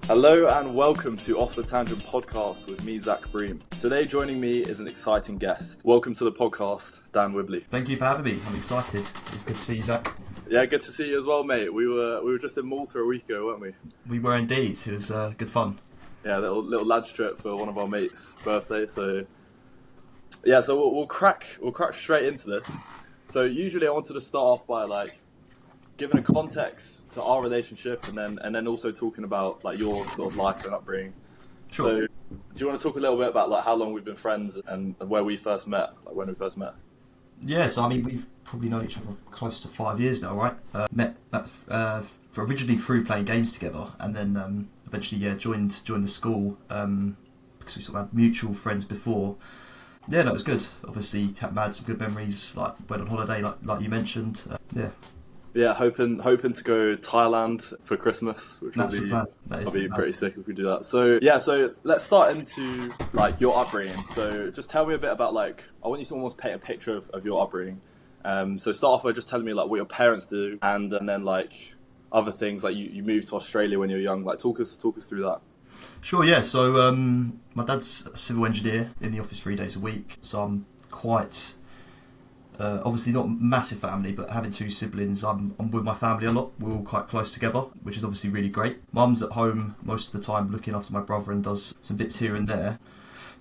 Hello and welcome to Off the Tangent podcast with me, Zach Bream. Today joining me is an exciting guest. Welcome to the podcast, Dan Whibley. Thank you for having me. I'm excited. It's good to see you, Zach. Yeah, good to see you as well, mate. We were just in Malta a week ago, weren't we? We were indeed. It was good fun. Yeah, little lads trip for one of our mates' birthday. So yeah, so we'll crack straight into this. So usually I wanted to start off by giving a context to our relationship, and then also talking about your sort of life and upbringing. Sure. So, do you want to talk a little bit about how long we've been friends and where we first met, when we first met? Yeah, so we've probably known each other close to 5 years now, right? Met originally through playing games together, and then eventually joined the school because we sort of had mutual friends before. Yeah, that was good. Obviously, had some good memories. Went on holiday, like you mentioned. Yeah, hoping to go Thailand for Christmas, which will be pretty sick if we do that. So let's start into your upbringing. So just tell me a bit about I want you to almost paint a picture of your upbringing. So start off by just telling me what your parents do, and then other things you moved to Australia when you were young. Talk us through that. Sure, yeah. So my dad's a civil engineer in the office 3 days a week. So I'm quite. Obviously not massive family, but having two siblings, I'm with my family a lot. We're all quite close together, which is obviously really great. Mum's at home most of the time looking after my brother and does some bits here and there.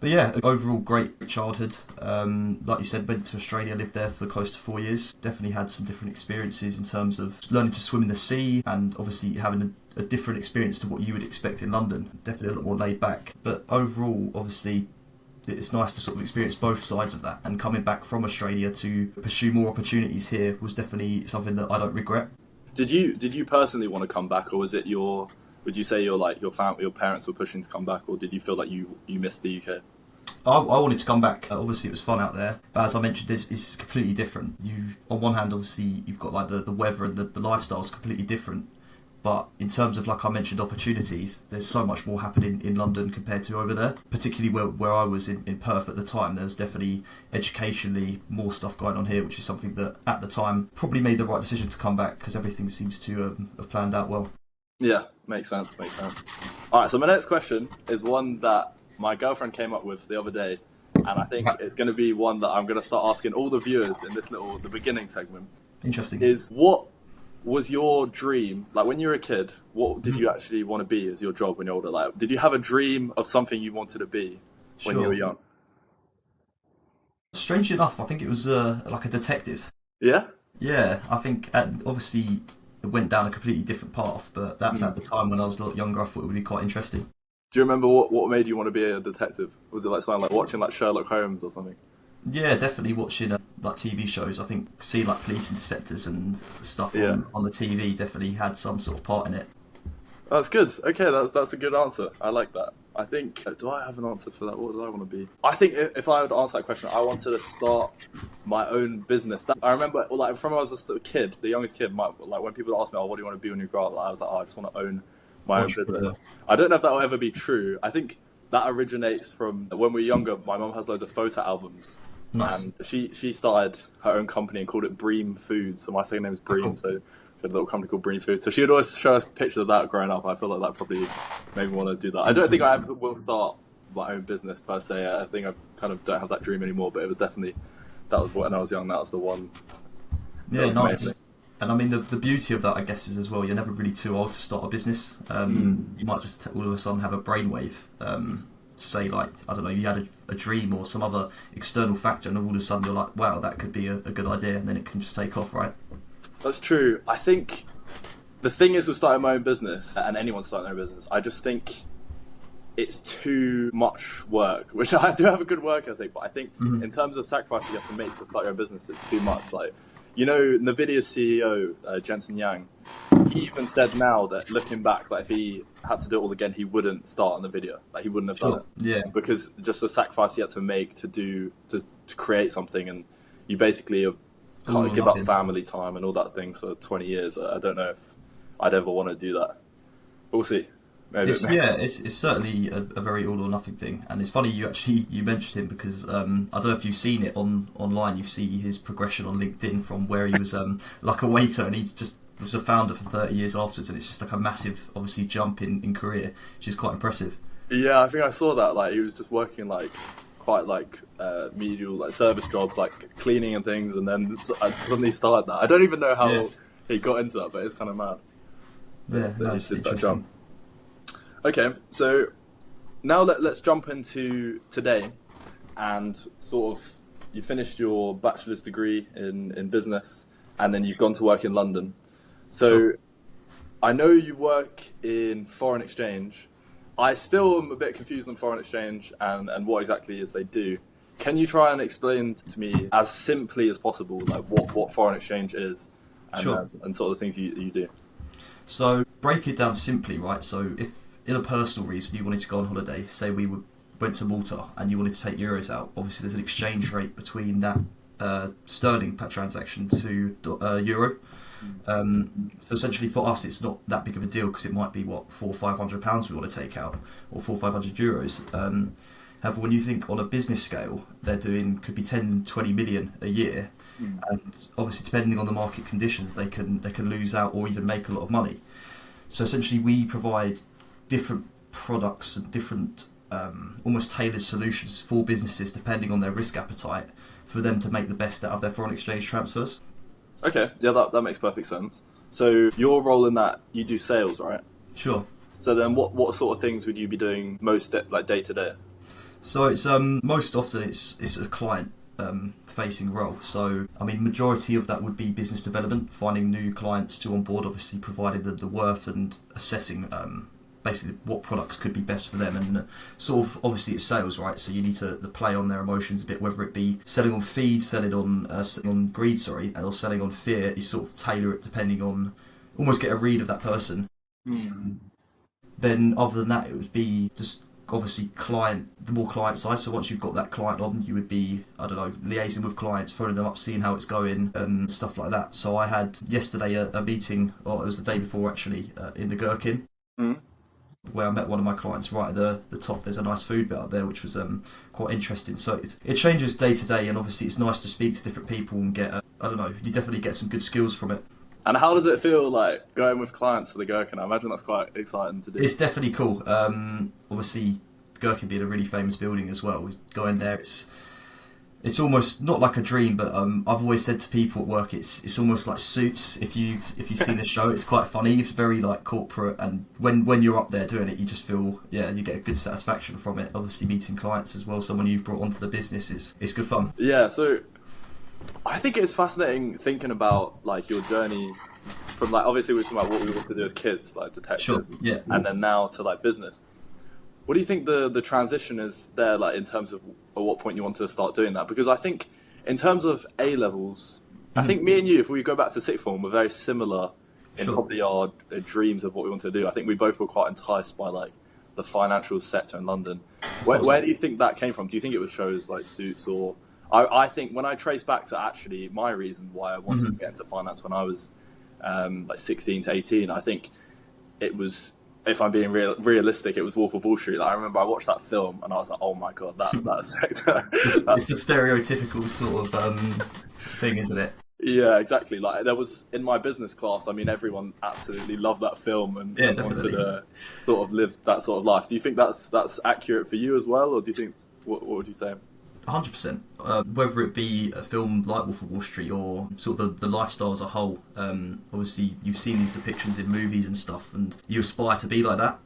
But yeah, overall great childhood. Like you said, went to Australia, lived there for close to 4 years. Definitely had some different experiences in terms of learning to swim in the sea, and obviously having a different experience to what you would expect in London. Definitely a lot more laid back. But overall, obviously, it's nice to sort of experience both sides of that, and coming back from Australia to pursue more opportunities here was definitely something that I don't regret. Did you personally want to come back, or was it would you say your parents were pushing to come back, or did you feel like you missed the UK? I wanted to come back. Obviously, it was fun out there, but as I mentioned, it's completely different. On one hand, obviously, you've got the weather and the lifestyle is completely different. But in terms of, I mentioned, opportunities, there's so much more happening in London compared to over there. Particularly where I was in Perth at the time, there was definitely educationally more stuff going on here, which is something that at the time probably made the right decision to come back, because everything seems to have planned out well. Yeah, makes sense. All right, so my next question is one that my girlfriend came up with the other day, and I think it's going to be one that I'm going to start asking all the viewers in the beginning segment. Interesting. Is what was your dream, when you were a kid, what did you actually want to be as your job when you're older? Did you have a dream of something you wanted to be when you were young? Strangely enough, I think it was a detective. Yeah? Yeah, I think obviously it went down a completely different path, but that's at the time when I was a lot younger, I thought it would be quite interesting. Do you remember what made you want to be a detective? Was it something watching Sherlock Holmes or something? Yeah, definitely watching TV shows. I think seeing police interceptors and stuff on the TV definitely had some sort of part in it. That's good. Okay, that's a good answer. I like that. I think, do I have an answer for that? What do I want to be? I think if I would answer that question, I wanted to start my own business. I remember, from when I was just a kid, the youngest kid, when people ask me, what do you want to be when you grow up? I was like, I just want to own my own business. I don't know if that will ever be true. I think that originates from when we were younger. My mum has loads of photo albums. Nice. And she started her own company and called it Bream Foods. So my second name is Bream. Oh, cool. So she had a little company called Bream Foods. So she would always show us pictures of that growing up. I feel like that probably made me want to do that. I don't think I ever will start my own business per se. I think I kind of don't have that dream anymore. But it was definitely, that was when I was young. That was the one. Yeah, nice. And the beauty of that, I guess, is as well, you're never really too old to start a business. You might just all of a sudden have a brainwave. Say I don't know, you had a dream or some other external factor, and all of a sudden you're like, wow, that could be a good idea, and then it can just take off, right? That's true. I think the thing is with starting my own business, and anyone starting their own business, I just think it's too much work, which I do have a good work ethic, but I think in terms of sacrifices you have to make to start your own business, it's too much. Nvidia's CEO, Jensen Yang, he even said now that looking back, if he had to do it all again, he wouldn't start on Nvidia. He wouldn't have done it. Yeah. Because just the sacrifice he had to make to create something, and you basically can't give up family time and all that thing for 20 years. I don't know if I'd ever want to do that. But we'll see. It's certainly a very all or nothing thing, and it's funny you mentioned him because I don't know if you've seen it online. You see his progression on LinkedIn from where he was a waiter, and he's just was a founder for 30 years afterwards, and it's just like a massive, obviously, jump in career, which is quite impressive. Yeah, I think I saw that. Like he was just working like quite like menial like service jobs, like cleaning and things, and then I suddenly started that. I don't even know how he got into that, but it's kind of mad. Yeah, no, it's interesting. Okay, so now let's jump into today, and sort of you finished your bachelor's degree in business, and then you've gone to work in London. So sure. I know you work in foreign exchange. I still am a bit confused on foreign exchange and what exactly it is they do. Can you try and explain to me as simply as possible like what foreign exchange is and, sure. And sort of the things you do? So break it down simply, right? So if in a personal reason you wanted to go on holiday, say went to Malta and you wanted to take euros out, obviously there's an exchange rate between that sterling per transaction to euro. So essentially for us it's not that big of a deal because it might be £400 or £500 we want to take out, or €400 or €500. However, when you think on a business scale, they're doing could be 10-20 million a year, and obviously depending on the market conditions, they can lose out or even make a lot of money. So essentially, we provide different products and different almost tailored solutions for businesses depending on their risk appetite for them to make the best out of their foreign exchange transfers. Okay, yeah, that makes perfect sense. So your role in that, you do sales, right? Sure. So then what sort of things would you be doing most day to day? So it's most often it's a client facing role. So I mean, majority of that would be business development, finding new clients to onboard, obviously providing them the worth and assessing basically what products could be best for them, and sort of obviously it's sales, right? So you need to play on their emotions a bit, whether it be selling on feed, selling on greed, or selling on fear. You sort of tailor it depending on, almost get a read of that person. Then other than that, it would be just obviously the more client side. So once you've got that client on, you would be, I don't know, liaising with clients, phoning them up, seeing how it's going and stuff like that. So I had yesterday a meeting, or it was the day before actually, in the Gherkin. Where I met one of my clients right at the top. There's a nice food bit up there, which was quite interesting. So it changes day to day, and obviously it's nice to speak to different people and get, I don't know, you definitely get some good skills from it. And how does it feel like going with clients to the Gherkin? I imagine that's quite exciting to do. It's definitely cool. Obviously, Gherkin being a really famous building as well. Going there, it's almost not like a dream, but I've always said to people at work, it's almost like Suits. If you've seen the show, it's quite funny. It's very like corporate, and when you're up there doing it, you just feel you get a good satisfaction from it. Obviously, meeting clients as well, someone you've brought onto the business, it's good fun. Yeah, so I think it's fascinating thinking about like your journey from like obviously we're talking about what we want to do as kids, like detective, sure, yeah, and then now to like business. What do you think the transition is there, like in terms of at what point you want to start doing that? Because I think in terms of A levels, I think me and you, if we go back to sixth form, we're very similar in probably our dreams of what we want to do. I think we both were quite enticed by like the financial sector in London. Where do you think that came from? Do you think it was shows like Suits, or I think when I trace back to actually my reason why I wanted to get into finance when I was like 16 to 18, I think it was, if I'm being realistic, it was Wolf of Wall Street. Like, I remember I watched that film and I was like, oh my god, that sector. It's the stereotypical sort of thing, isn't it? Yeah, exactly. Like there was in my business class, I mean, everyone absolutely loved that film and wanted to sort of live that sort of life. Do you think that's accurate for you as well, or do you think what would you say? 100%. Whether it be a film like Wolf of Wall Street or sort of the lifestyle as a whole, obviously you've seen these depictions in movies and stuff, and you aspire to be like that.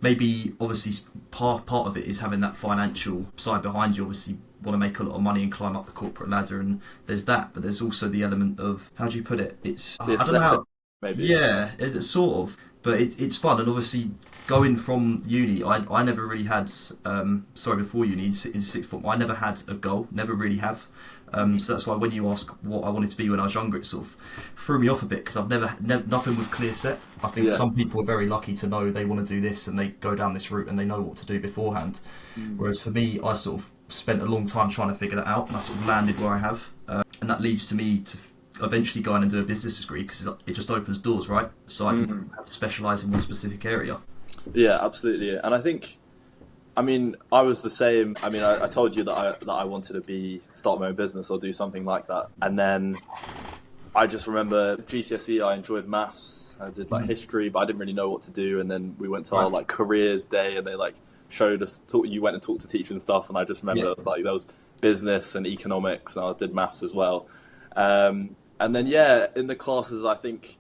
Maybe obviously part of it is having that financial side behind you. Obviously want to make a lot of money and climb up the corporate ladder, and there's that, but there's also the element of, how do you put it, it's I don't know how, maybe. Yeah, it's sort of, but it's fun. And obviously going from uni, I never really had before uni in sixth form, I never had a goal, never really have. So that's why when you ask what I wanted to be when I was younger, it sort of threw me off a bit, because I've nothing was clear set. I think some people are very lucky to know they want to do this and they go down this route and they know what to do beforehand. Whereas for me, I sort of spent a long time trying to figure that out, and I sort of landed where I have, and that leads to me to eventually going and do a business degree, because it just opens doors, right? So I can have to specialise in one specific area. Yeah, absolutely. And I think, I mean, I was the same. I mean, I told you that I wanted to start my own business or do something like that. And then I just remember GCSE, I enjoyed maths. I did like history, but I didn't really know what to do. And then we went to our like careers day, and they like showed us. You went and talked to teachers and stuff. And I just remember it was like there was business and economics, and I did maths as well. And then in the classes, I think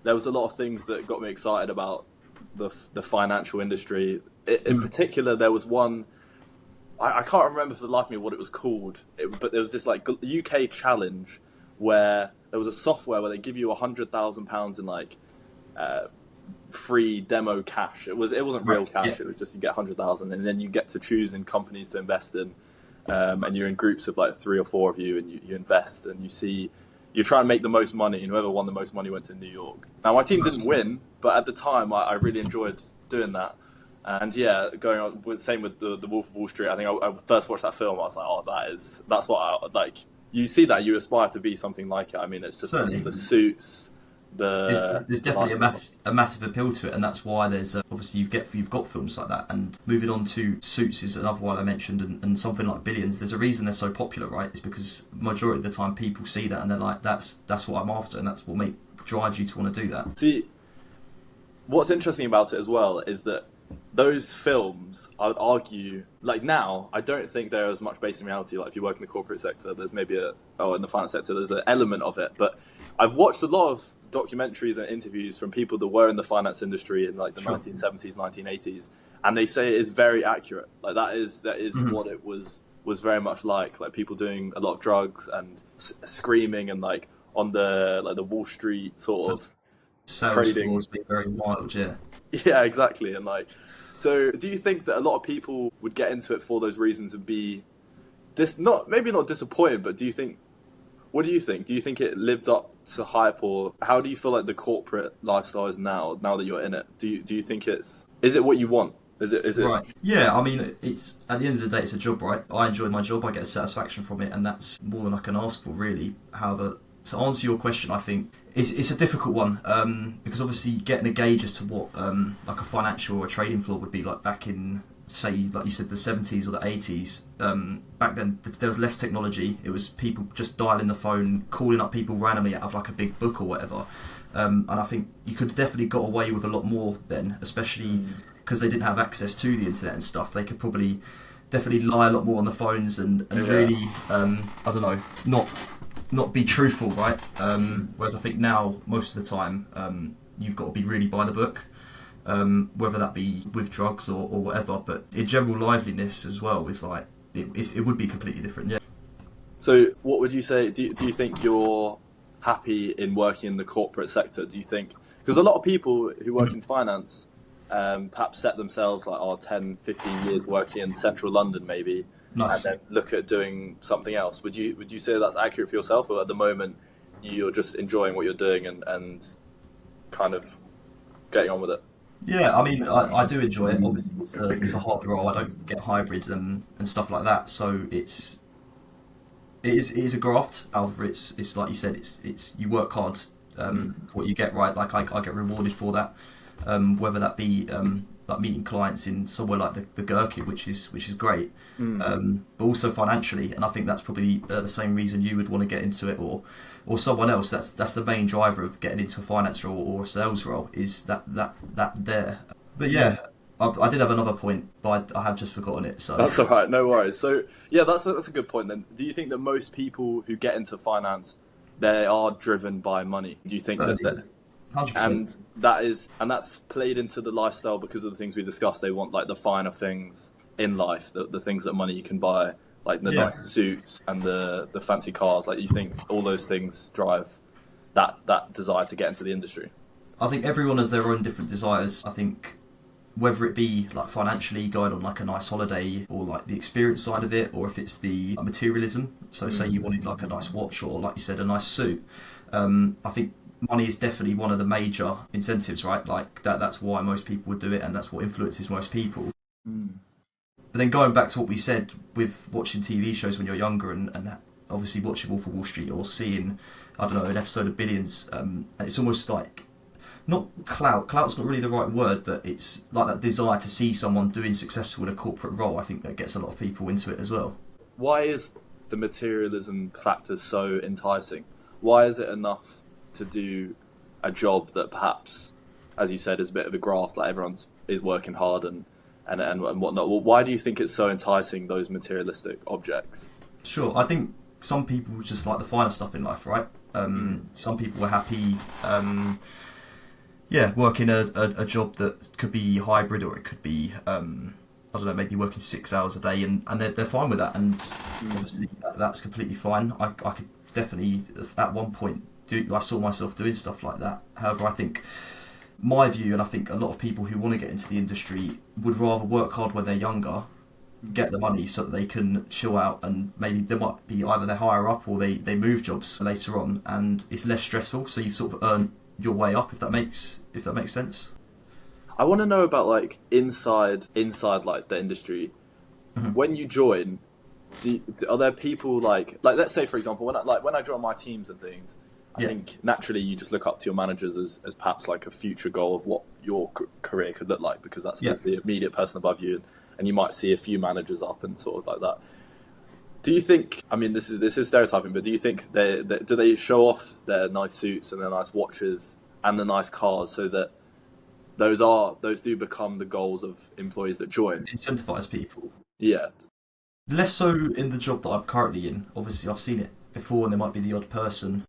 there was a lot of things that got me excited about the financial industry. In particular, there was one. I can't remember for the life of me what it was called, but there was this like UK challenge where there was a software where they give you £100,000 in like free demo cash. It wasn't real cash. It was just you get 100,000, and then you get to choose in companies to invest in, and you're in groups of like 3 or 4 of you, and you invest, and you try and make the most money, and whoever won the most money went to New York. Now my team didn't win, but at the time I really enjoyed doing that. And going on with same with the Wolf of Wall Street. I think I first watched that film. I was like, oh, that's what I like. You see that, you aspire to be something like it. I mean, it's just the suits. There's definitely a massive appeal to it, and that's why there's obviously you've got films like that. And moving on to Suits is another one I mentioned, and something like Billions. There's a reason they're so popular, right? It's because majority of the time people see that and they're like, that's what I'm after, and that's what drives you to want to do that. See, what's interesting about it as well is that those films, I would argue, like now, I don't think they're as much based in reality. Like if you work in the corporate sector, there's maybe in the finance sector, there's an element of it. But I've watched a lot of documentaries and interviews from people that were in the finance industry in like the 1970s, 1980s, and they say it is very accurate. Like that is what it was very much like people doing a lot of drugs and screaming and like on the Wall Street sort of sales floors being very wild, Yeah, exactly. And like, so do you think that a lot of people would get into it for those reasons and be maybe not disappointed, but what do you think? Do you think it lived up to hype, or how do you feel like the corporate lifestyle is now that you're in it? Do you think is it what you want? Is it right? Yeah, I mean, it's at the end of the day, it's a job, right? I enjoy my job, I get a satisfaction from it, and that's more than I can ask for, really. However, to answer your question, I think it's a difficult one, because obviously getting a gauge as to what like a financial or a trading floor would be like back in, say, like you said, the 70s or the 80s. Back then, there was less technology. It was people just dialing the phone, calling up people randomly out of like a big book or whatever. And I think you could have definitely got away with a lot more then, especially because they didn't have access to the internet and stuff. They could probably definitely lie a lot more on the phones and really, I don't know, not be truthful, right? Whereas I think now, most of the time, you've got to be really by the book, whether that be with drugs or whatever. But in general liveliness as well is like, it would be completely different, yeah. So what would you say, do you think you're happy in working in the corporate sector? Do you think, because a lot of people who work in finance perhaps set themselves like 10, 15 years working in central London maybe, nice, and then look at doing something else. Would you say that's accurate for yourself, or at the moment you're just enjoying what you're doing and kind of getting on with it? Yeah, I mean, I do enjoy it. Obviously, it's a hard role. I don't get hybrids and stuff like that, so it is a graft. However, it's like you said, it's you work hard for what you get, right? Like I get rewarded for that, whether that be like meeting clients in somewhere like the Gherkin, which is great, but also financially. And I think that's probably the same reason you would want to get into it, or someone else. That's the main driver of getting into a finance role or a sales role, is that there. But yeah, I did have another point, but I have just forgotten it. So that's all right, no worries. So yeah, that's a good point then. Do you think that most people who get into finance, they are driven by money? Do you think that 100%. And that's played into the lifestyle because of the things we discussed? They want like the finer things in life, the things that money you can buy, like the nice suits and the fancy cars. Like, you think all those things drive that desire to get into the industry? I think everyone has their own different desires. I think whether it be like financially going on like a nice holiday, or like the experience side of it, or if it's the materialism. So say you wanted like a nice watch, or like you said, a nice suit. I think money is definitely one of the major incentives, right? Like that's why most people would do it, and that's what influences most people. But then going back to what we said with watching TV shows when you're younger, and obviously watching Wolf of Wall Street, or seeing, I don't know, an episode of Billions, and it's almost like, not clout's not really the right word, but it's like that desire to see someone doing successful in a corporate role. I think that gets a lot of people into it as well. Why is the materialism factor so enticing? why is it enough to do a job that perhaps, as you said, is a bit of a graft, like everyone's is working hard and whatnot? Well, why do you think it's so enticing, those materialistic objects? Sure, I think some people just like the finer stuff in life, right? Some people are happy, working a job that could be hybrid, or it could be, I don't know, maybe working 6 hours a day, and they're fine with that, and obviously that's completely fine. I could definitely, at one point, I saw myself doing stuff like that. However, I think my view, and I think a lot of people who want to get into the industry would rather work hard when they're younger, get the money so that they can chill out, and maybe they might be either they're higher up or they move jobs later on, and it's less stressful, so you've sort of earned your way up, if that makes sense. I want to know about like inside like the industry. When you join, are there people like let's say for example when I join my teams and things, I think naturally you just look up to your managers as perhaps like a future goal of what your career could look like, because that's the immediate person above you, and you might see a few managers up and sort of like that. Do you think, I mean, this is stereotyping, but do you think do they show off their nice suits and their nice watches and the nice cars so that those do become the goals of employees that join? Incentivize people. Yeah. Less so in the job that I'm currently in. Obviously, I've seen it before, and there might be the odd person.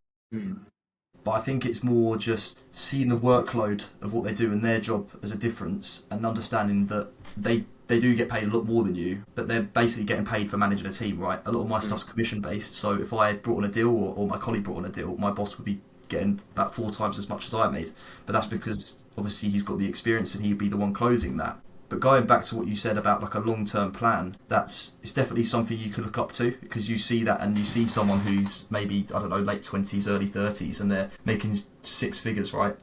But I think it's more just seeing the workload of what they do in their job as a difference, and understanding that they do get paid a lot more than you, but they're basically getting paid for managing a team, right? A lot of my stuff's commission based, so if I brought on a deal or my colleague brought on a deal, my boss would be getting about 4 times as much as I made. But that's because obviously he's got the experience and he'd be the one closing that. But going back to what you said about like a long-term plan, it's definitely something you can look up to, because you see that, and you see someone who's maybe, I don't know, late 20s, early 30s, and they're making 6 figures, right?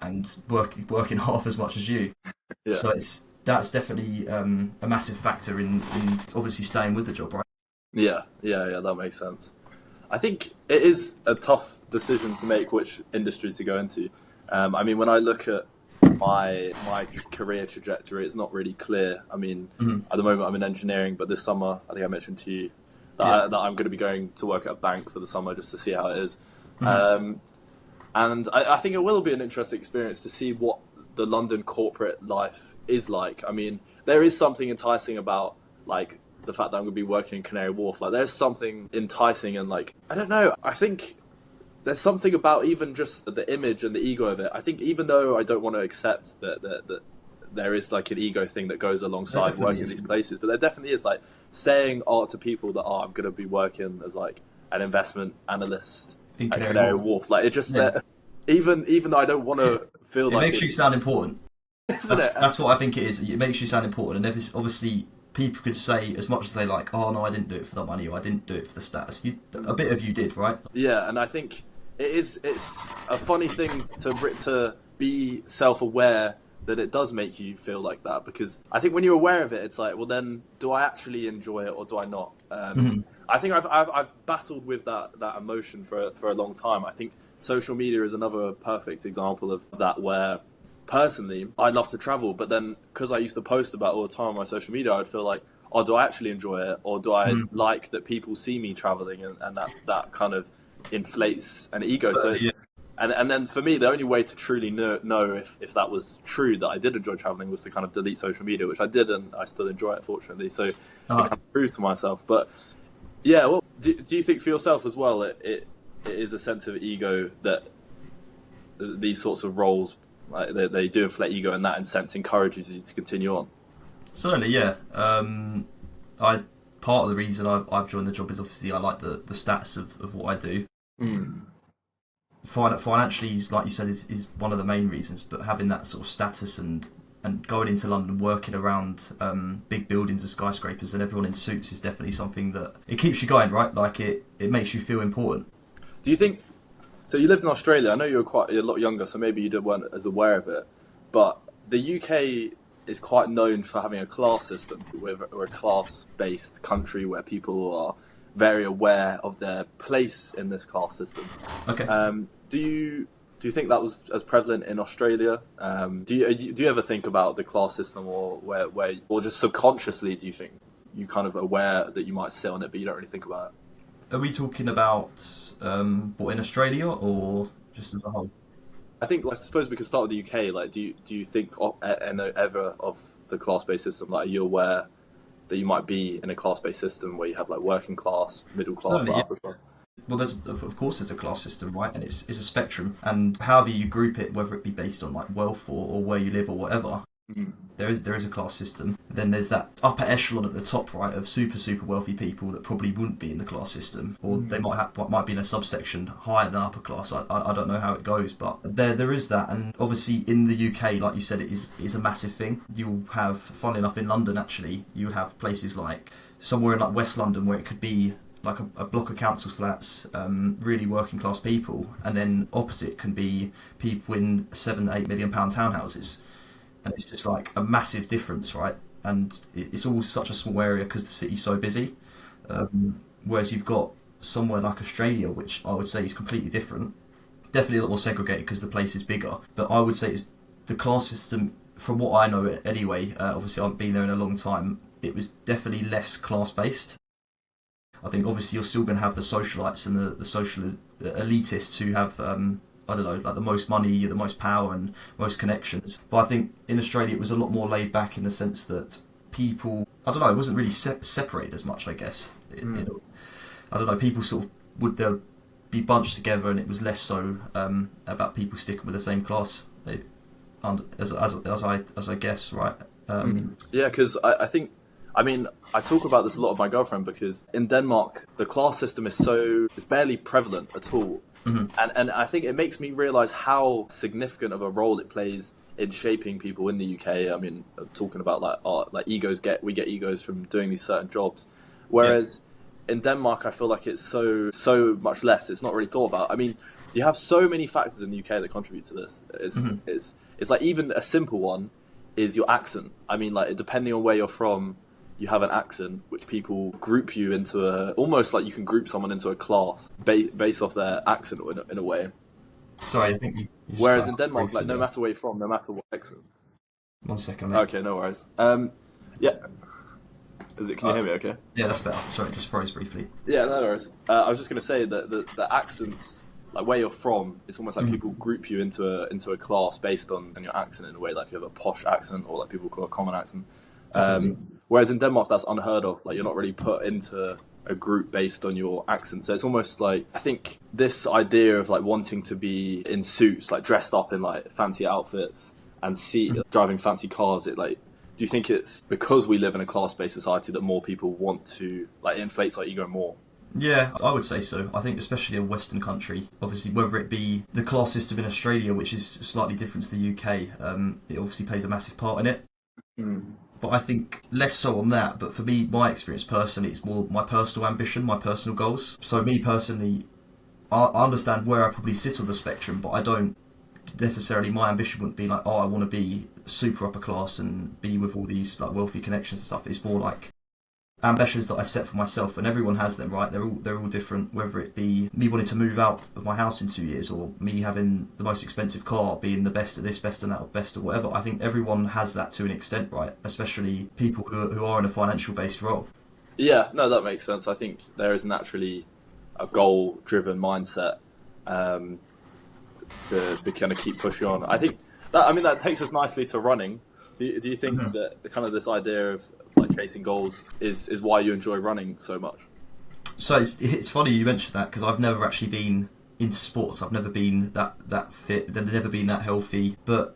And working half as much as you. So that's definitely a massive factor in obviously staying with the job, right? Yeah, that makes sense. I think it is a tough decision to make which industry to go into. I mean, when I look at my career trajectory, it's not really clear. I mean, at the moment I'm in engineering, but this summer, I think I mentioned to you that I'm going to be going to work at a bank for the summer just to see how it is. And I think it will be an interesting experience to see what the London corporate life is like. I mean, there is something enticing about like the fact that I'm going to be working in Canary Wharf. Like, there's something enticing, and like, I don't know, I think there's something about even just the image and the ego of it. I think even though I don't want to accept that there is like an ego thing that goes alongside working in these places, but there definitely is, like saying art to people that I'm going to be working as like an investment analyst at Canary Wharf. Like, it just even though I don't want to feel like makes you sound important. That's what I think it is. It makes you sound important, and obviously people could say as much as they like, oh no, I didn't do it for the money, or I didn't do it for the status. A bit of you did, right? Yeah, and I think it's a funny thing to be self-aware that it does make you feel like that, because I think when you're aware of it, it's like, well, then do I actually enjoy it or do I not? I think I've battled with that emotion for a long time. I think social media is another perfect example of that, where personally I love to travel, but then because I used to post about all the time on my social media, I'd feel like, oh, do I actually enjoy it, or do I like that people see me traveling, and that kind of inflates an ego. So it's, and then for me, the only way to truly know if that was true, that I did enjoy traveling, was to kind of delete social media, which I did, and I still enjoy it, fortunately. So it kind of proved to myself. But yeah, well, do you think for yourself as well, it is a sense of ego that these sorts of roles, like, they do inflate ego, and that in sense encourages you to continue on? Certainly, yeah. Part of the reason I've joined the job is obviously I like the status of what I do. Financially, like you said, is one of the main reasons, but having that sort of status and going into London, working around big buildings and skyscrapers and everyone in suits is definitely something that it keeps you going, right? Like it makes you feel important. Do you think, so you lived in Australia, I know you were quite a lot younger, so maybe you weren't as aware of it, but the UK is quite known for having a class system. We're a class-based country where people are very aware of their place in this class system. Okay. Do you think that was as prevalent in Australia? Do you ever think about the class system, or or just subconsciously, do you think you kind of aware that you might sit on it, but you don't really think about it? Are we talking about what in Australia or just as a whole? I think, I suppose we could start with the UK. Like, do you think ever of the class-based system? Like, are you aware that you might be in a class-based system where you have like working class, middle class, Certainly, or yeah. upper class? Well, there's of course there's a class system, right? And it's a spectrum, and however you group it, whether it be based on like wealth or where you live or whatever, Mm. there is a class system. Then there's that upper echelon at the top, right, of super wealthy people that probably wouldn't be in the class system, or they might be in a subsection higher than upper class. I don't know how it goes, but there is that, and obviously in the UK, like you said, it is a massive thing. You'll have, funnily enough, in London actually, you would have places like somewhere in like West London where it could be like a block of council flats, really working class people, and then opposite can be people in £7-8 million townhouses. And it's just like a massive difference, right? And it's all such a small area because the city's so busy. Whereas you've got somewhere like Australia, which I would say is completely different. Definitely a lot more segregated because the place is bigger. But I would say it's the class system, from what I know anyway, obviously I've been there in a long time, it was definitely less class-based. I think obviously you're still going to have the socialites and the social elitists who have I don't know, like the most money, the most power, and most connections. But I think in Australia it was a lot more laid back in the sense that people, I don't know, it wasn't really separated as much, I guess. I don't know, people sort of they'll be bunched together, and it was less so about people sticking with the same class, as I guess, right? Yeah, because I think, I mean, I talk about this a lot with my girlfriend because in Denmark, the class system it's barely prevalent at all. Mm-hmm. And I think it makes me realise how significant of a role it plays in shaping people in the UK. I mean, talking about like we get egos from doing these certain jobs. Whereas in Denmark, I feel like it's so much less. It's not really thought about. I mean, you have so many factors in the UK that contribute to this. It's like even a simple one is your accent. I mean, like depending on where you're from, you have an accent, which people group you into almost like you can group someone into a class based off their accent in a way. Sorry, I think you just Whereas cut in out Denmark, briefly like no there. matter where you're from, no matter what accent. 1 second, mate. Okay, no worries. Yeah. Can you hear me okay? Yeah, that's better. Sorry, it just froze briefly. Yeah, no worries. I was just going to say that the accents, like where you're from, it's almost like people group you into a class based on your accent in a way. Like if you have a posh accent or like people call a common accent. Whereas in Denmark, that's unheard of. Like you're not really put into a group based on your accent. So it's almost like, I think this idea of like wanting to be in suits, like dressed up in like fancy outfits and driving fancy cars, do you think it's because we live in a class-based society that more people want to, like, it inflates our ego more? Yeah, I would say so. I think especially a Western country, obviously whether it be the class system in Australia, which is slightly different to the UK, it obviously plays a massive part in it. But I think less so on that. But for me, my experience personally, it's more my personal ambition, my personal goals. So me personally, I understand where I probably sit on the spectrum, but I don't necessarily, my ambition wouldn't be like, oh, I want to be super upper class and be with all these like wealthy connections and stuff. It's more like ambitions that I've set for myself, and everyone has them, right? They're all different, whether it be me wanting to move out of my house in 2 years, or me having the most expensive car, being the best at this, best at that, or best at whatever. I think everyone has that to an extent, right? Especially people who are in a financial based role. Yeah, no, that makes sense. I think there is naturally a goal driven mindset to kind of keep pushing on. I think that takes us nicely to running. Do you think that kind of this idea of like chasing goals is why you enjoy running so much? So it's funny you mentioned that, because I've never actually been into sports. I've never been that fit. I've never been that healthy. But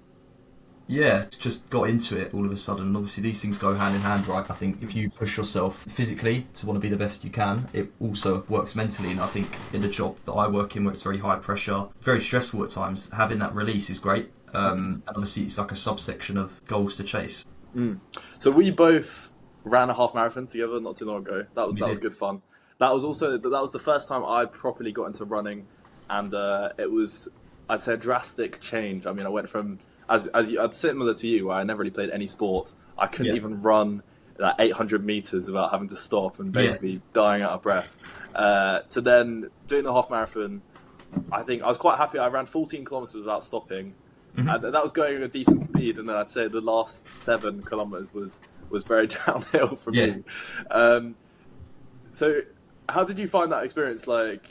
yeah, just got into it all of a sudden. And obviously these things go hand in hand, right? I think if you push yourself physically to want to be the best you can, it also works mentally. And I think in the job that I work in, where it's very high pressure, very stressful at times, having that release is great. And obviously it's like a subsection of goals to chase. So we both ran a half marathon together not too long ago. That was good fun. That was the first time I properly got into running, and it was, I'd say, a drastic change. I mean, I went from as similar to you, where I never really played any sport. I couldn't even run like 800 meters without having to stop and basically dying out of breath. To then doing the half marathon, I think I was quite happy. I ran 14 kilometers without stopping. And that was going at a decent speed, and then I'd say the last 7 kilometers was very downhill for me. So How did you find that experience, like,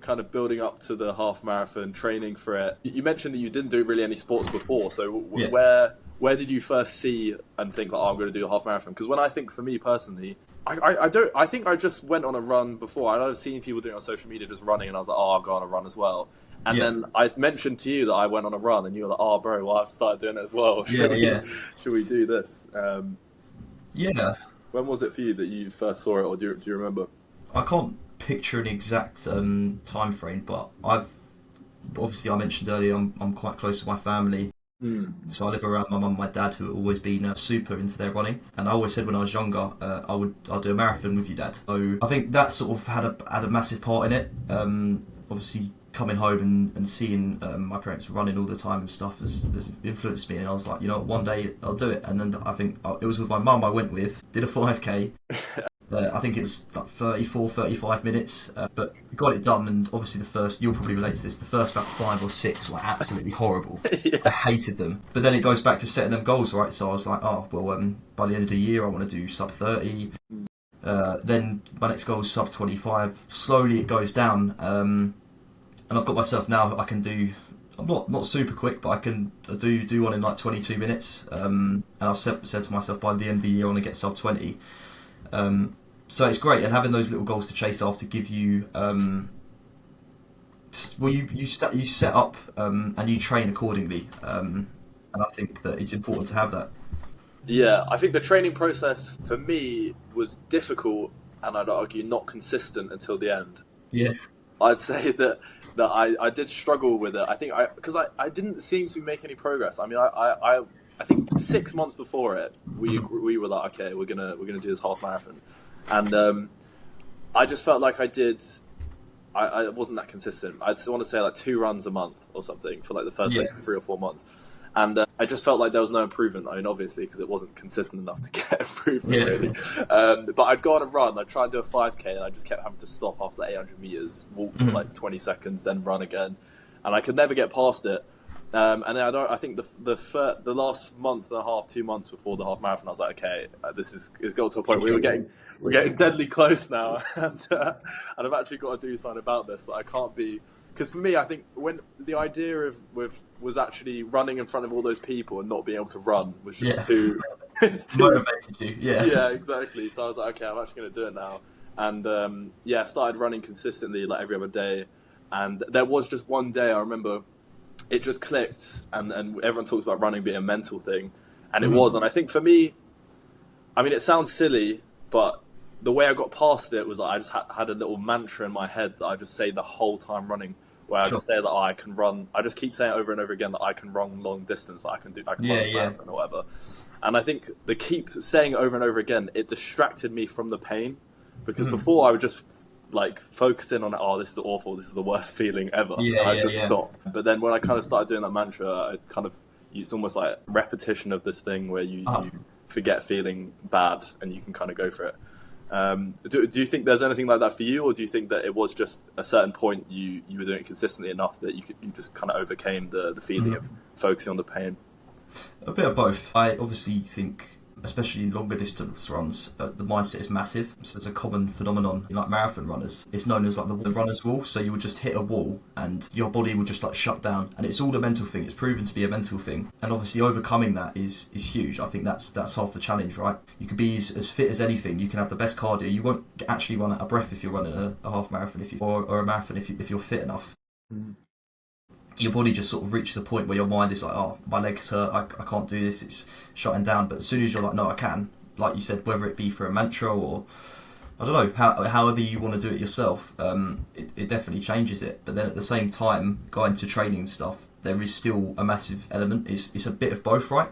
kind of building up to the half marathon, training for it? You mentioned that you didn't do really any sports before, so Yeah. where did you first see and think, like, oh, I'm going to do a half marathon? Because when I think, for me personally, I don't. I think I just went on a run before. I've seen people doing it on social media, just running, and I was like, oh, I'll go on a run as well. And Yeah. then I mentioned to you that I went on a run, and you were like, oh, bro, well, I've started doing it as well. Yeah. Should we do this? Yeah. When was it for you that you first saw it, or do you remember? I can't picture an exact time frame, but I mentioned earlier I'm quite close to my family. So I live around my mum and my dad, who have always been super into their running, and I always said when I was younger, I'll do a marathon with you, Dad. So I think that sort of had a massive part in it. Obviously, coming home and seeing my parents running all the time and stuff has influenced me, and I was like, you know, one day I'll do it. And then I think it was with my mum I went with, did a 5k. I think it's like 34, 35 minutes, but got it done. And obviously you'll probably relate to this, the first about 5 or 6 were absolutely horrible. Yeah. I hated them. But then it goes back to setting them goals, right? So I was like, oh, well, by the end of the year, I want to do sub 30. Then my next goal is sub 25. Slowly it goes down. And I've got myself now, I can do, I'm not super quick, but I can do one in like 22 minutes. And I've said to myself, by the end of the year, I want to get sub 20. So it's great, and having those little goals to chase after give you, you set up and you train accordingly, and I think that it's important to have that. Yeah, I think the training process for me was difficult, and I'd argue not consistent until the end. Yeah, I'd say that I did struggle with it. I think because I didn't seem to make any progress. I mean, I think 6 months before it, we were like, okay, we're gonna do this half marathon. And I just felt like I wasn't that consistent. I just want to say like 2 runs a month or something for like the first like 3 or 4 months. And I just felt like there was no improvement. I mean, obviously, because it wasn't consistent enough to get improvement, really. But I'd go on a run, I'd try and do a 5k, and I just kept having to stop after 800 meters, walk for like 20 seconds, then run again. And I could never get past it. And then I think the last month and a half, 2 months before the half marathon, I was like, okay, it's got to a point where we're getting deadly close now, and I've actually got to do something about this. I can't be, because for me, I think when the idea was actually running in front of all those people and not being able to run was just too motivated you. Yeah, exactly. So I was like, okay, I'm actually going to do it now, and started running consistently like every other day, and there was just one day I remember. It just clicked, and everyone talks about running being a mental thing, and it was. And I think for me, I mean, it sounds silly, but the way I got past it was like I just had a little mantra in my head that I just say the whole time running, where I just say that I can run. I just keep saying over and over again that I can run long distance, that I can run a marathon or whatever. And I think the keep saying it over and over again, it distracted me from the pain, because before I would just like focus in on, oh, this is awful, this is the worst feeling ever, and I just stop. But then when I kind of started doing that mantra, it's almost like repetition of this thing where you forget feeling bad and you can kind of go for it. Do you think there's anything like that for you, or do you think that it was just a certain point you were doing it consistently enough that you just kind of overcame the feeling of focusing on the pain? A bit of both. I obviously think, especially in longer distance runs, the mindset is massive. So it's a common phenomenon in like marathon runners. It's known as like the runner's wall. So you would just hit a wall and your body would just like shut down. And it's all a mental thing. It's proven to be a mental thing. And obviously overcoming that is huge. I think that's half the challenge, right? You could be as fit as anything. You can have the best cardio. You won't actually run out of breath if you're running a half marathon or a marathon if you're fit enough. Your body just sort of reaches a point where your mind is like, oh, my legs hurt, I can't do this, it's shutting down. But as soon as you're like, no, I can, like you said, whether it be for a mantra or, I don't know, however you want to do it yourself, it definitely changes it. But then at the same time, going to training and stuff, there is still a massive element. It's a bit of both, right?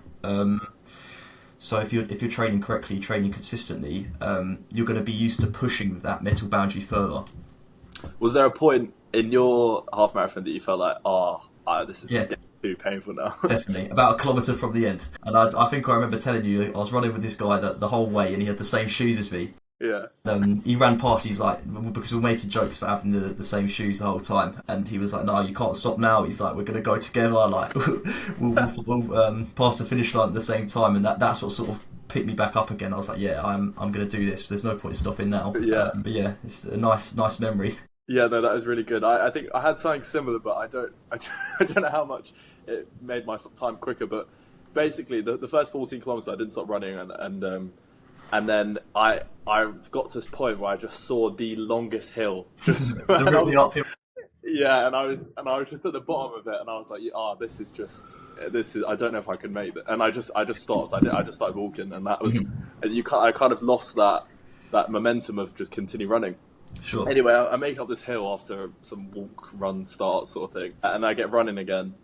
So if you're training correctly, training consistently, you're going to be used to pushing that mental boundary further. Was there a point in your half marathon that you felt like, this is getting too painful now? Definitely. About a kilometre from the end. And I think I remember telling you, I was running with this guy the whole way, and he had the same shoes as me. Yeah. He ran past, he's like, because we're making jokes about having the same shoes the whole time, and he was like, no, you can't stop now. He's like, we're going to go together, like, we'll pass the finish line at the same time. And that's what sort of picked me back up again. I was like, yeah, I'm going to do this. There's no point stopping now. Yeah. But yeah, it's a nice memory. Yeah, no, that was really good. I think I had something similar, but I don't know how much it made my time quicker. But basically, the first 14 kilometers, I didn't stop running, and then I got to this point where I just saw the longest hill. Just Really uphill. yeah, and I was just at the bottom of it, and I was like, this is I don't know if I can make it. And I just stopped. I just started walking, and that was I kind of lost that momentum of just continue running. Sure. Anyway, I make up this hill after some walk, run, start sort of thing, and I get running again.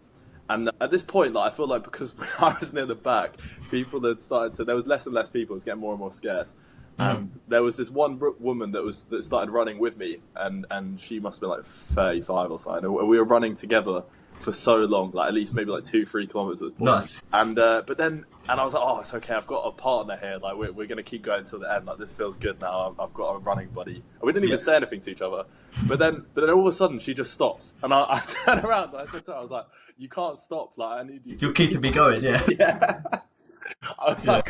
And at this point, like, I feel like because I was near the back, people had started to. There was less and less people. It was getting more and more scarce. And there was this one woman that started running with me, and she must have been like 35 or something. And we were running together for so long, like at least maybe like 2-3 kilometers. Nice. And but then I was like, oh, it's okay. I've got a partner here. Like we're gonna keep going till the end. Like this feels good now. I've got a running buddy. And we didn't even say anything to each other. But then all of a sudden she just stops, and I turned around and I said to her, I was like, you can't stop. Like I need you. You're keeping me going, yeah. Yeah. I was like,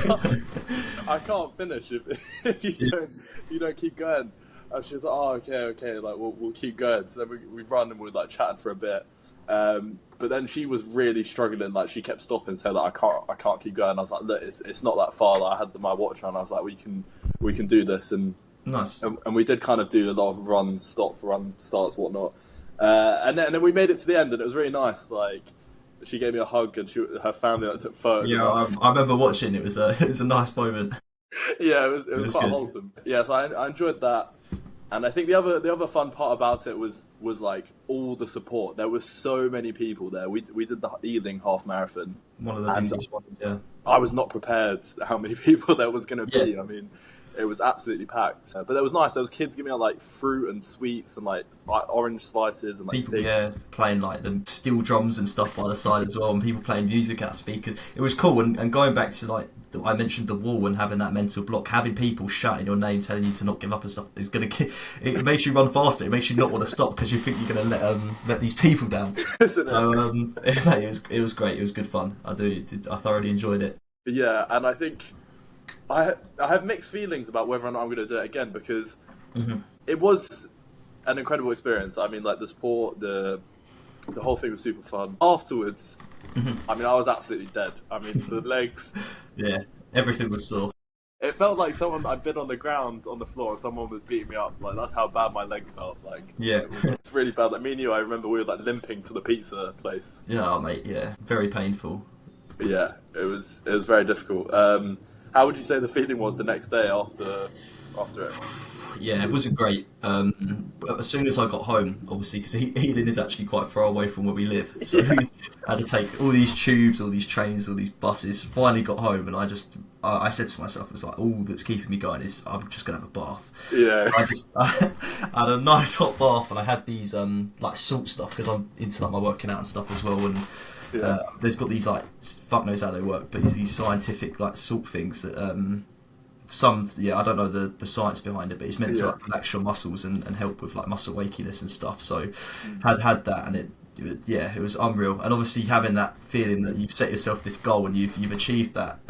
I can't finish if you don't keep going. And she was like, oh, okay, like we'll keep going. So then we run and we're like chatting for a bit. But then she was really struggling. Like she kept stopping, saying like I can't keep going. I was like, look, it's not that far. Like, I had my watch on. I was like, we can do this. And nice. And we did kind of do a lot of run starts, whatnot. And then we made it to the end, and it was really nice. Like she gave me a hug, and her family took photos. Yeah, I remember watching. It was a nice moment. Yeah, it was quite good. wholesome. Yeah, so I enjoyed that. And I think the other fun part about it was like all the support. There were so many people there. We did the Ealing half marathon. One of the busiest ones, yeah. I was not prepared how many people there was going to be. Yeah. I mean, it was absolutely packed. But it was nice. There was kids giving out like fruit and sweets and like orange slices and like people, things. Playing like the steel drums and stuff by the side as well, and people playing music at speakers. It was cool. And going back to like I mentioned the wall and having that mental block, having people shouting your name, telling you to not give up and stuff is gonna. It makes you run faster. It makes you not want to stop because you think you're gonna let these people down. So it was great. It was good fun. I thoroughly enjoyed it. Yeah, and I think I have mixed feelings about whether or not I'm going to do it again because it was an incredible experience. I mean, like the sport, the whole thing was super fun. Afterwards, I mean, I was absolutely dead. I mean, the legs. Yeah, everything was sore. It felt like I'd been on the ground on the floor and someone was beating me up. Like that's how bad my legs felt. Like yeah, it's really bad. Like me and you, I remember we were like limping to the pizza place. Yeah, oh, mate. Yeah, very painful. Yeah, it was very difficult. How would you say the feeling was the next day after it? Yeah, it wasn't great. But as soon as I got home, obviously, because Ealing is actually quite far away from where we live, so we had to take all these tubes, all these trains, all these buses. Finally got home, and I said to myself, it's like all that's keeping me going is I'm just gonna have a bath. Yeah. I had a nice hot bath, and I had these like salt stuff because I'm into like my working out and stuff as well, and. Yeah. They've got these like fuck knows how they work, but it's these scientific like salt things that I don't know the science behind it, but it's meant to like, relax your muscles and help with like muscle wakiness and stuff. So had that, and it was unreal. And obviously having that feeling that you've set yourself this goal and you've achieved that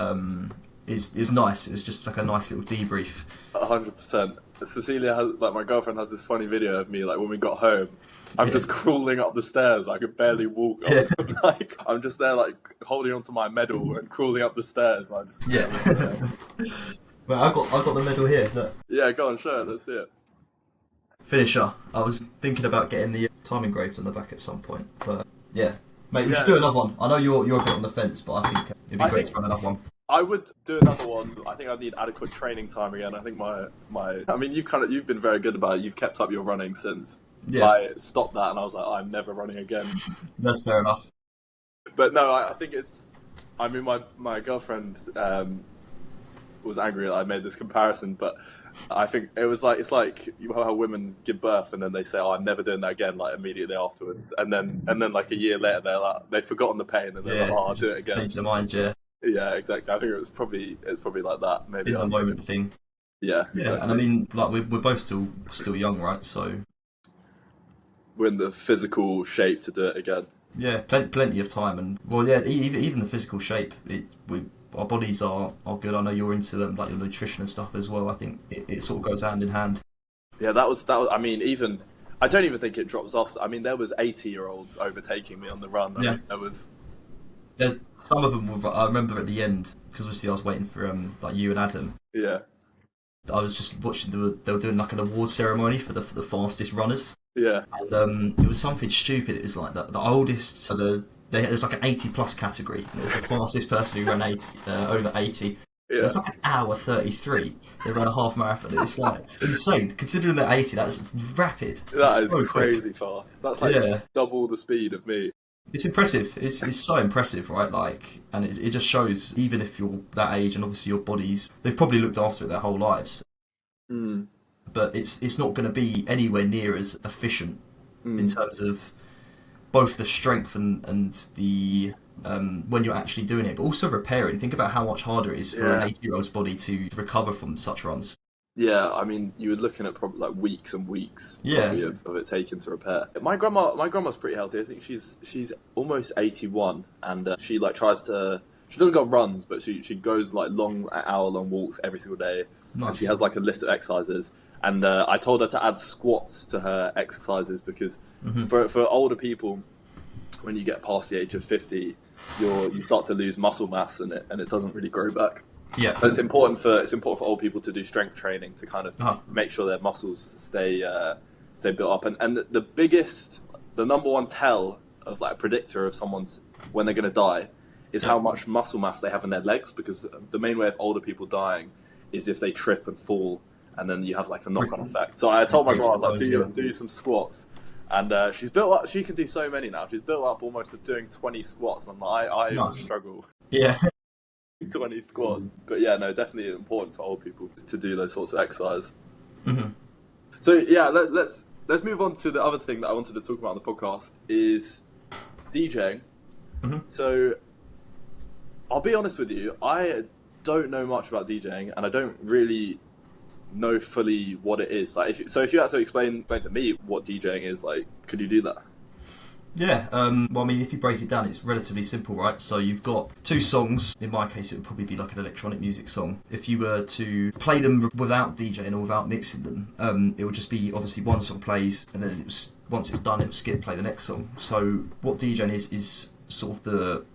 is nice. It's just like a nice little debrief. 100%. Cecilia has like my girlfriend has this funny video of me like when we got home. I'm just crawling up the stairs. I could barely walk. Like I'm just there, like holding onto my medal and crawling up the stairs. I'm just Well, I got the medal here. Look. Yeah, go on, show it. Let's see it. Finisher. I was thinking about getting the time engraved on the back at some point, but yeah, mate, we should do another one. I know you're a bit on the fence, but I think it'd be great to run another one. I would do another one. I think I need adequate training time again. I think I mean, you've been very good about it. You've kept up your running since. Yeah. I stopped that and I was like, I'm never running again. That's fair enough. But no, I think it's. I mean, my girlfriend was angry that I made this comparison, but I think it's like how women give birth and then they say, "Oh, I'm never doing that again," like immediately afterwards, and then like a year later they've forgotten the pain and they're like, "Oh, I'll do it again." Change their mind, yeah. Yeah, exactly. I think it's probably like that. Maybe a moment thing. Yeah, exactly. And I mean, like we're both still young, right? So we're in the physical shape to do it again. Yeah, plenty of time, and well, yeah, even the physical shape. our bodies are good. I know you're into them, like your nutrition and stuff as well. I think it sort of goes hand in hand. Yeah, that was. I mean, even I don't even think it drops off. I mean, there was 80-year-olds overtaking me on the run. I mean, there was. Yeah, some of them were. I remember at the end, because obviously I was waiting for like you and Adam. Yeah. I was just watching. They were doing like an award ceremony for the fastest runners. Yeah. And it was something stupid. It was like the oldest. So there was like an 80+ category, and it was the fastest person who ran 80 over 80. Yeah. It was like an hour 33. They ran a half marathon. It's like insane. Considering they're 80, that's rapid. That is so crazy fast. That's like double the speed of me. It's impressive. It's so impressive, right? Like, and it just shows, even if you're that age, and obviously your bodies, they've probably looked after it their whole lives. Mm. But it's not going to be anywhere near as efficient in terms of both the strength and the when you're actually doing it, but also repairing. Think about how much harder it is for an 80-year-old's body to recover from such runs. Yeah, I mean, you were looking at probably like weeks and weeks of it taken to repair. My grandma's pretty healthy. I think she's almost 81, and she like tries to. She doesn't go on runs, but she goes like hour-long walks every single day. Nice. And she has like a list of exercises. And I told her to add squats to her exercises because for older people, when you get past the age of 50, you start to lose muscle mass and it doesn't really grow back. Yeah. So it's important for old people to do strength training to kind of make sure their muscles stay built up. And the number one tell of like a predictor of someone's when they're going to die is how much muscle mass they have in their legs, because the main way of older people dying is if they trip and fall, and then you have like a knock-on effect. So I told my grandma, like, do some squats, and she's built up. She can do so many now. She's built up almost to doing 20 squats. And I Nice. struggle. Yeah. 20 squats, but yeah, no, definitely important for old people to do those sorts of exercise. Mm-hmm. So yeah, let's move on to the other thing that I wanted to talk about on the podcast is DJing. Mm-hmm. So I'll be honest with you, I don't know much about DJing, and I don't really know fully what it is. Like, if you had to explain to me what DJing is, like, could you do that? Yeah, well, I mean, if you break it down, it's relatively simple, right? So you've got two songs. In my case, it would probably be like an electronic music song. If you were to play them without DJing or without mixing them, it would just be, obviously, one song plays, and then once it's done, it would play the next song. So what DJing is sort of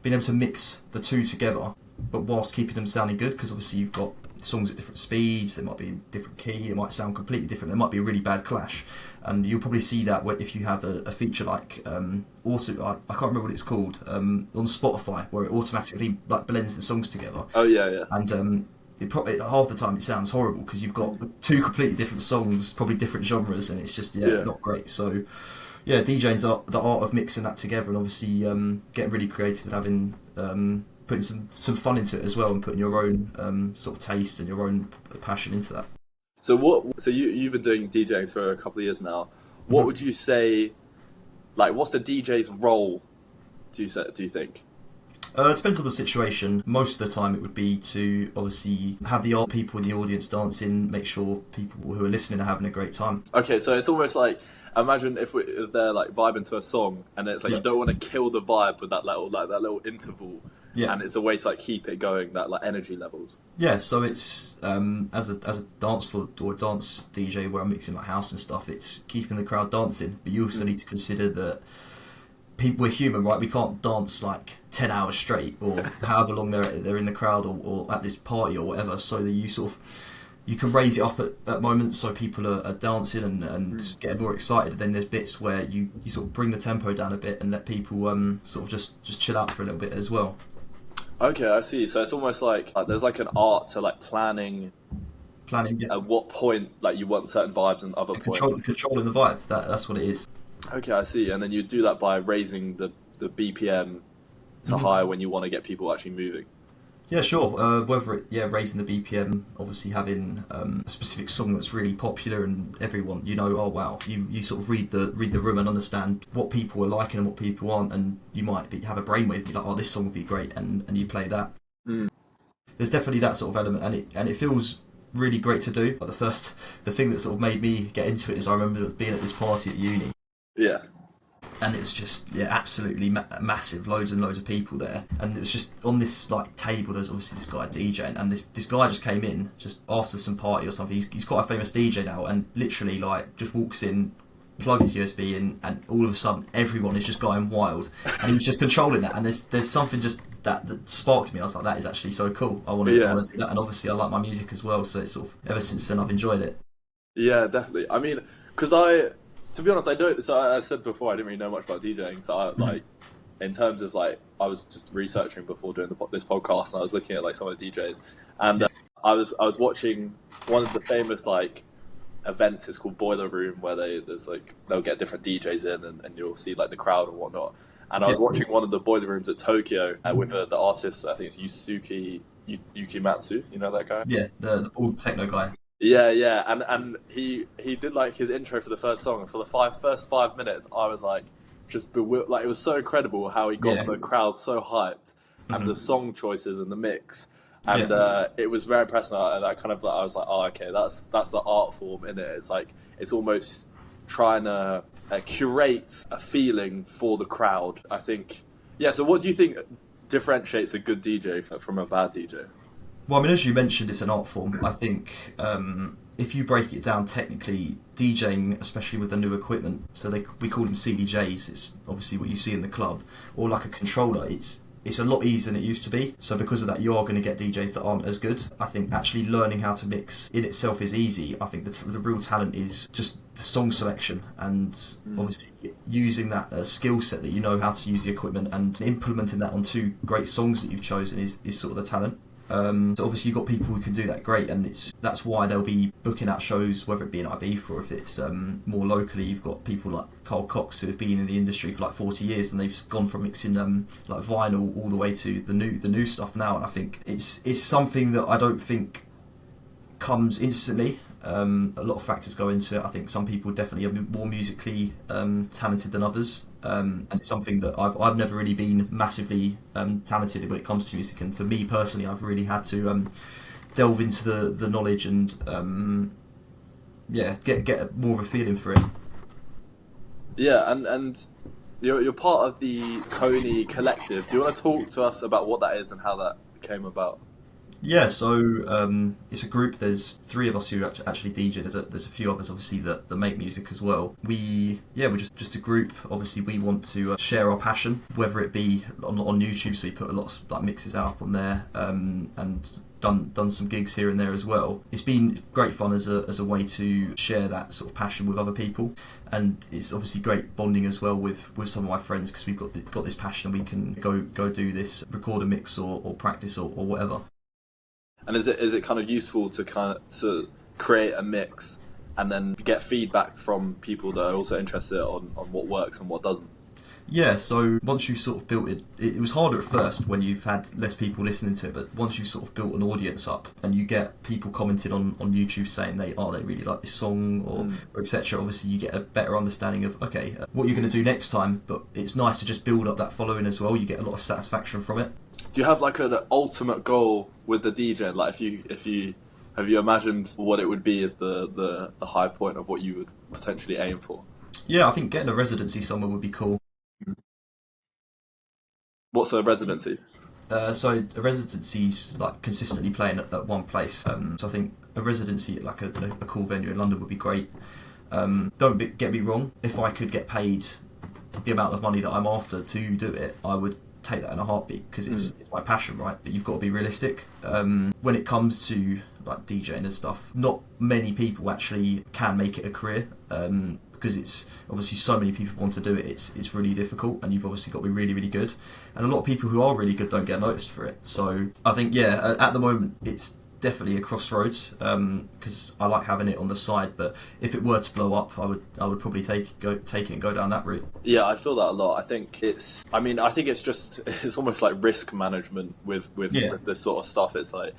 being able to mix the two together, but whilst keeping them sounding good, because obviously you've got songs at different speeds, they might be in different key, it might sound completely different, there might be a really bad clash. And you'll probably see that if you have a feature like I can't remember what it's called, on Spotify, where it automatically like blends the songs together. Oh yeah. And it probably half the time it sounds horrible because you've got two completely different songs, probably different genres, and it's just not great. So yeah, DJing's the art of mixing that together, and obviously getting really creative and having putting some fun into it as well, and putting your own sort of taste and your own passion into that. So you've been doing DJing for a couple of years now. What would you say, like, what's the DJ's role, do you think? It depends on the situation. Most of the time it would be to obviously have the people in the audience dancing, make sure people who are listening are having a great time. Okay, so it's almost like, imagine if they're like vibing to a song, and it's like you don't want to kill the vibe with that little interval. Yeah. And it's a way to like keep it going, that like energy levels. Yeah, so it's as a dance floor or dance DJ where I'm mixing like house and stuff, it's keeping the crowd dancing. But you also need to consider that we're human, right? We can't dance like 10 hours straight or however long they're in the crowd or at this party or whatever. So that you can raise it up at moments so people are dancing and getting more excited. And then there's bits where you sort of bring the tempo down a bit and let people sort of just chill out for a little bit as well. Okay, I see. So it's almost like there's like an art to like planning at what point like you want certain vibes and other points. Controlling the vibe. That's what it is. Okay, I see. And then you do that by raising the BPM to higher when you want to get people actually moving. Yeah, sure. Raising the BPM, obviously having a specific song that's really popular and everyone, oh wow, you sort of read the room and understand what people are liking and what people aren't, and you might have a brainwave, be like, oh, this song would be great, and you play that. There's definitely that sort of element, and it feels really great to do. But the thing that sort of made me get into it is I remember being at this party at uni. Yeah. and it was just absolutely massive, loads and loads of people there, and it was just on this like table. There's obviously this guy DJing, and this guy just came in just after some party or something. He's quite a famous DJ now, and literally like just walks in, plug his USB in, and all of a sudden everyone is just going wild, and he's just controlling that. And there's something just that sparked me. I was like, that is actually so cool. I want to do that, and obviously I like my music as well, so it's sort of ever since then I've enjoyed it. Yeah, definitely. I mean, because to be honest, I don't. So I said before, I didn't really know much about DJing. So I like, in terms of like, I was just researching before doing this podcast, and I was looking at like some of the DJs, and I was watching one of the famous like events. It's called Boiler Room, where they'll get different DJs in, and you'll see like the crowd and whatnot. And I was watching one of the Boiler Rooms at Tokyo with the artist. I think it's Yukimatsu. You know that guy? Yeah, the bald techno guy. Yeah, and he did like his intro for the first song, and for the first 5 minutes, I was like just bewildered. Like, it was so incredible how he got the crowd so hyped, and the song choices and the mix, and it was very impressive. And I was like, oh, okay, that's the art form in it. It's like it's almost trying to curate a feeling for the crowd. I think. Yeah. So, what do you think differentiates a good DJ from a bad DJ? Well, I mean, as you mentioned, it's an art form. I think if you break it down technically, DJing, especially with the new equipment, so we call them CDJs, it's obviously what you see in the club, or like a controller, it's a lot easier than it used to be. So because of that, you are going to get DJs that aren't as good. I think actually learning how to mix in itself is easy. I think the real talent is just the song selection, and obviously using that skill set that you know how to use the equipment and implementing that onto great songs that you've chosen is sort of the talent. So obviously you've got people who can do that great, and that's why they'll be booking out shows, whether it be in Ibiza or if it's more locally. You've got people like Carl Cox who have been in the industry for like 40 years, and they've gone from mixing like vinyl all the way to the new stuff now. And I think it's something that I don't think comes instantly. A lot of factors go into it. I think some people definitely are more musically talented than others, and it's something that I've never really been massively talented when it comes to music. And for me personally, I've really had to delve into the knowledge and get more of a feeling for it. Yeah, and you're part of the Coney Collective. Do you want to talk to us about what that is and how that came about? Yeah, so it's a group. There's 3 of us who actually DJ. There's a few others obviously that make music as well. We're just a group. Obviously, we want to share our passion, whether it be on YouTube. So we put a lot of like mixes out on there, and done some gigs here and there as well. It's been great fun as a way to share that sort of passion with other people, and it's obviously great bonding as well with some of my friends, because we've got this passion and we can go do this, record a mix or practice or whatever. And is it kind of useful to create a mix and then get feedback from people that are also interested on what works and what doesn't? Yeah, so once you've sort of built it was harder at first when you've had less people listening to it, but once you've sort of built an audience up and you get people commenting on YouTube saying they really like this song or etc., obviously you get a better understanding of, okay, what you're going to do next time. But it's nice to just build up that following as well. You get a lot of satisfaction from it. Do you have like an ultimate goal with the DJ? Like have you imagined what it would be as the high point of what you would potentially aim for? Yeah, I think getting a residency somewhere would be cool. What's a residency? So a residency's like consistently playing at one place. So I think a residency at like a cool venue in London would be great. Don't get me wrong. If I could get paid the amount of money that I'm after to do it, I would take that in a heartbeat, because it's my passion, right? But you've got to be realistic. When it comes to like DJing and stuff, not many people actually can make it a career. Because it's obviously so many people want to do it, it's really difficult, and you've obviously got to be really, really good. And a lot of people who are really good don't get noticed for it. So I think, at the moment, it's definitely a crossroads, because I like having it on the side. But if it were to blow up, I would probably take it and go down that route. Yeah, I feel that a lot. I think it's almost like risk management with this sort of stuff. It's like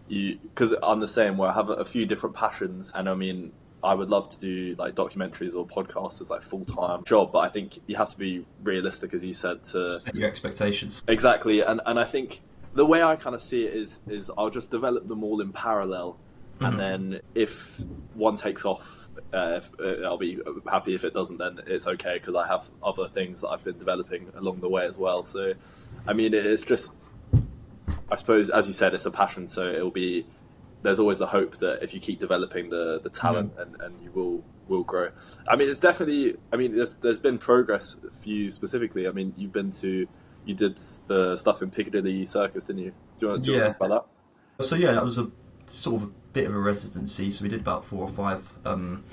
because I'm the same, where I have a few different passions, and I mean, I would love to do like documentaries or podcasts as like full-time job, but I think you have to be realistic, as you said, to set your expectations. Exactly, and I think the way I kind of see it is I'll just develop them all in parallel, and then if one takes off, I'll be happy. If it doesn't, then it's okay, because I have other things that I've been developing along the way as well. So, I mean, it's just, I suppose, as you said, it's a passion. So it'll be, there's always the hope that if you keep developing the talent, and you will grow. I mean, it's definitely, I mean, there's been progress for you specifically. I mean, you did the stuff in Piccadilly Circus, didn't you? Do you want to talk about that? So yeah, that was a sort of a bit of a residency. So we did about 4 or 5 in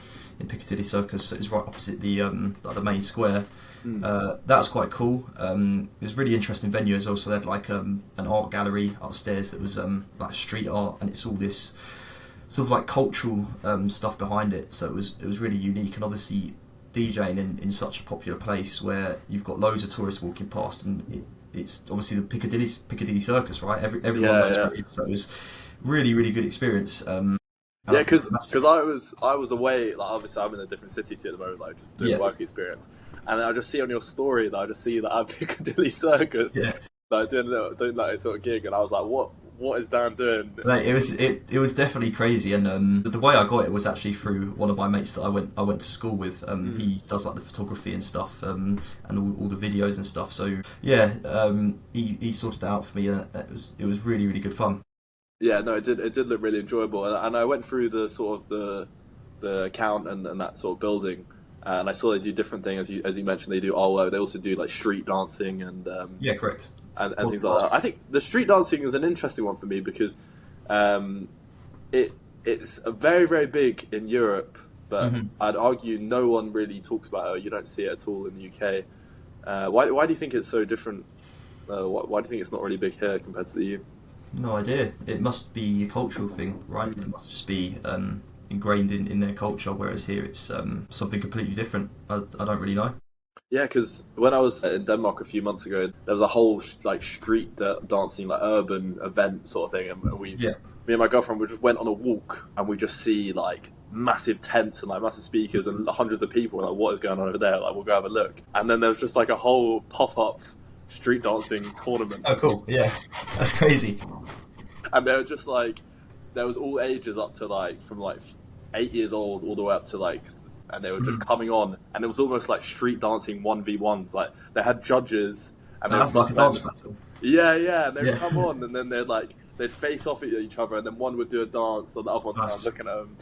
Piccadilly Circus. So it's right opposite the main square. That's quite cool. It's a really interesting venue as well. So they had like an art gallery upstairs that was like street art, and it's all this sort of like cultural stuff behind it. So it was really unique, and obviously DJing in such a popular place where you've got loads of tourists walking past, and it's obviously the Piccadilly Circus, right? Everyone knows it. So it was really, really good experience. Yeah, because I was away. Like, obviously, I'm in a different city to you at the moment, like just doing work experience, and I just see on your story that I just see that I'm Piccadilly Circus, like doing that sort of gig, and I was like, what is Dan doing? Like, it was definitely crazy, and the way I got it was actually through one of my mates that I went to school with. He does like the photography and stuff, and all the videos and stuff. So yeah, he sorted it out for me, and it was really, really good fun. Yeah, no, it did look really enjoyable, and I went through the sort of the account and that sort of building, and I saw they do different things, as you mentioned. They do Allure. They also do like street dancing and correct, and things like that. I think the street dancing is an interesting one for me because it's very, very big in Europe, but I'd argue no one really talks about it. You don't see it at all in the UK. Why do you think it's so different? Why do you think it's not really big here compared to the EU? No idea. It must be a cultural thing, right? It must just be ingrained in their culture, whereas here it's something completely different. I don't really know. Yeah, because when I was in Denmark a few months ago, there was a whole like street dancing, like urban event sort of thing, and me and my girlfriend, we just went on a walk, and we just see like massive tents and like massive speakers and hundreds of people. Like, what is going on over there? Like, we'll go have a look. And then there was just like a whole pop-up street dancing tournament. Oh, cool! Yeah, that's crazy. And they were just like, there was all ages up to like from like 8 years old all the way up to like, and they were just coming on, and it was almost like street dancing 1v1s. Like, they had judges, and that's like a dance battle. Yeah, and they'd come on, and then they'd face off at each other, and then one would do a dance, and the other one was looking at them.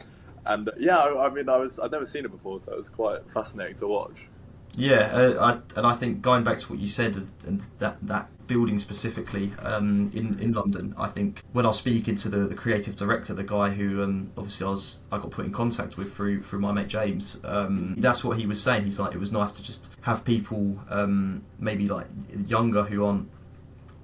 And I mean, I'd never seen it before, so it was quite fascinating to watch. Yeah, I think going back to what you said, and that building specifically in London, I think when I was speaking to the creative director, the guy who obviously I got put in contact with through my mate James, that's what he was saying. He's like, it was nice to just have people maybe like younger who aren't,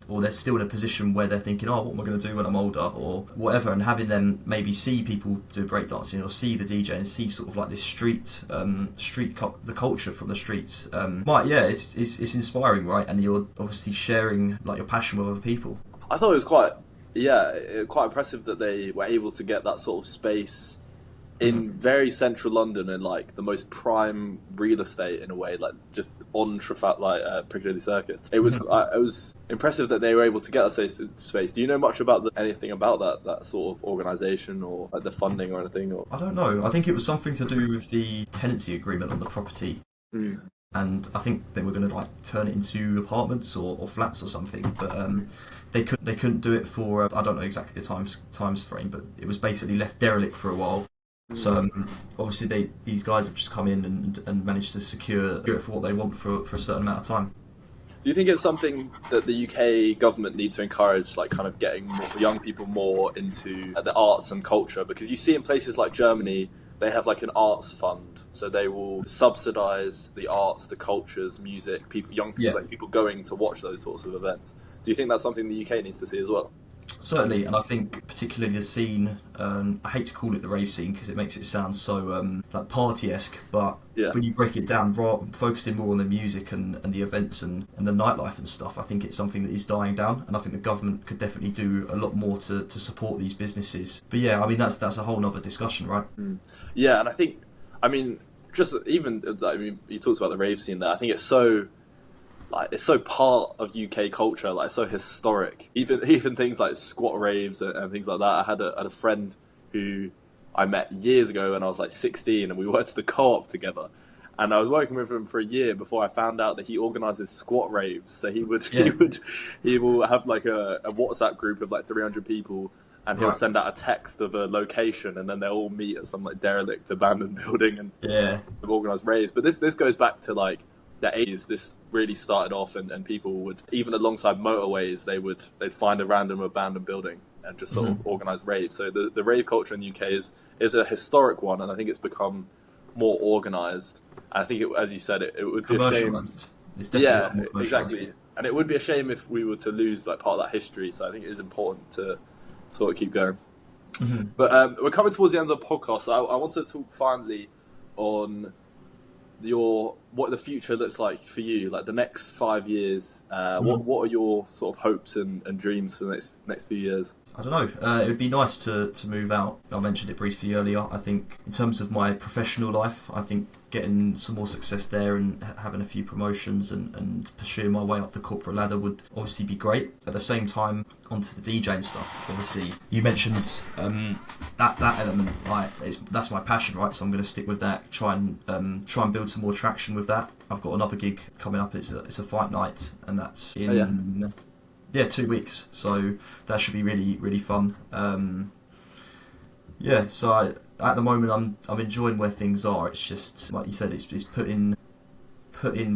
or they're still in a position where they're thinking, oh, what am I going to do when I'm older, or whatever, and having them maybe see people do breakdancing or see the DJ and see sort of like this the culture from the streets. It's inspiring, right? And you're obviously sharing like your passion with other people. I thought it was quite impressive that they were able to get that sort of space in very central London, in like the most prime real estate in a way, like just on Piccadilly Circus. It was impressive that they were able to get that space. Do you know much about anything about that sort of organisation, or like the funding or anything? Or I don't know. I think it was something to do with the tenancy agreement on the property. And I think they were going to like turn it into apartments or flats or something, but they couldn't do it for I don't know exactly the times frame, but it was basically left derelict for a while. So obviously these guys have just come in and managed to secure it for what they want for a certain amount of time. Do you think it's something that the UK government need to encourage, like kind of getting young people more into the arts and culture? Because you see in places like Germany, they have like an arts fund, so they will subsidise the arts, the cultures, music, young people, like people going to watch those sorts of events. Do you think that's something the UK needs to see as well? Certainly, and I think particularly the scene, I hate to call it the rave scene because it makes it sound so like party-esque, but when you break it down, focusing more on the music and the events and the nightlife and stuff, I think it's something that is dying down, and I think the government could definitely do a lot more to support these businesses. But yeah, I mean, that's a whole nother discussion, right? Yeah, and I think, I mean, just even, you talked about the rave scene there, I think it's so part of UK culture, like so historic. Even things like squat raves and things like that. I had a friend who I met years ago when I was like 16, and we worked at the co-op together. And I was working with him for a year before I found out that he organises squat raves. So he will have like a WhatsApp group of like 300 people, and he'll send out a text of a location, and then they'll all meet at some like derelict abandoned building and organise raves. But this goes back to like the 80s. This really started off, and people would, even alongside motorways, they'd find a random abandoned building and just sort of organise raves. So the rave culture in the UK is a historic one, and I think it's become more organised. I think, as you said, it would be a shame. It's definitely exactly. And it would be a shame if we were to lose like part of that history. So I think it is important to sort of keep going. But we're coming towards the end of the podcast. So I wanted to talk finally on what the future looks like for you, like the next 5 years. What are your sort of hopes and dreams for the next few years? I don't know. It would be nice to move out. I mentioned it briefly earlier. I think in terms of my professional life, I think getting some more success there and having a few promotions and pursuing my way up the corporate ladder would obviously be great. At the same time, onto the DJing stuff. Obviously, you mentioned that element. That's my passion, right? So I'm going to stick with that. Try and build some more traction with that. I've got another gig coming up. It's a fight night, and that's in 2 weeks. So that should be really, really fun. So at the moment I'm enjoying where things are. It's just like you said, it's putting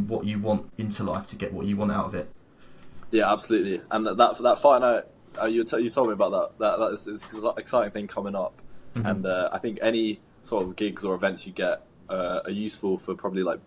what you want into life to get what you want out of it. Yeah, absolutely. And that fight night, you told me about that is an exciting thing coming up. And I think any sort of gigs or events you get are useful for probably like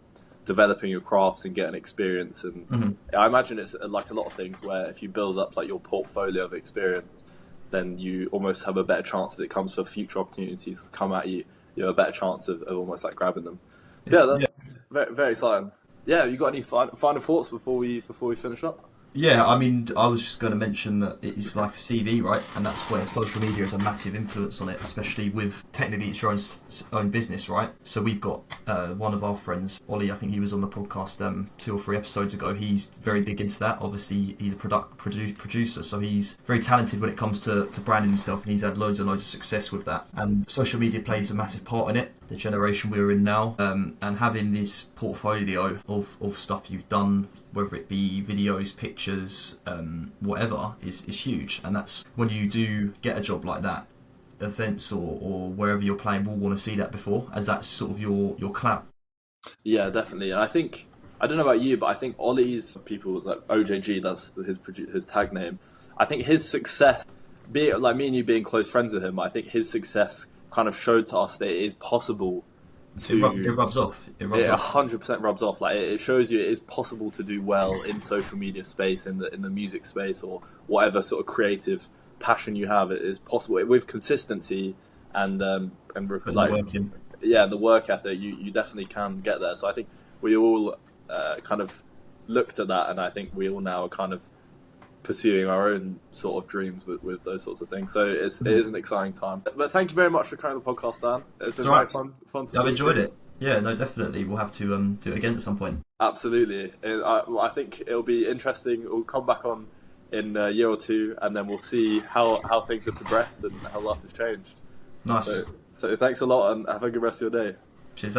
developing your craft and getting experience. And I imagine it's like a lot of things where if you build up like your portfolio of experience, then you almost have a better chance as it comes for future opportunities to come at you. You have a better chance of almost like grabbing them. Very, very exciting. Yeah, you got any final thoughts before we finish up? Yeah, I mean, I was just going to mention that it's like a CV, right? And that's where social media has a massive influence on it, especially with technically it's your own business, right? So we've got one of our friends, Ollie, I think he was on the podcast 2 or 3 episodes ago. He's very big into that. Obviously, he's a producer, so he's very talented when it comes to branding himself, and he's had loads and loads of success with that. And social media plays a massive part in it, the generation we're in now, and having this portfolio of stuff you've done, whether it be videos, pictures, whatever, is huge. And that's when you do get a job like that, events or wherever you're playing will want to see that before, as that's sort of your clout. Yeah, definitely. And I think, I don't know about you, but I think Ollie's, people like OJG, that's his tag name. I think his success, be it like me and you being close friends with him, I think his success kind of showed to us that it is possible. It rubs off. It 100% rubs off. Like it shows you it is possible to do well in social media space, in the music space, or whatever sort of creative passion you have. It is possible with consistency and the work ethic. You definitely can get there. So I think we all kind of looked at that, and I think we all now are kind of pursuing our own sort of dreams with those sorts of things. So it is an exciting time. But thank you very much for coming to the podcast, Dan. It's been very fun to I've enjoyed it. Yeah, no, definitely. We'll have to do it again at some point. Absolutely. I think it'll be interesting. We'll come back on in a year or two, and then we'll see how things have progressed and how life has changed. Nice. So thanks a lot, and have a good rest of your day. Cheers.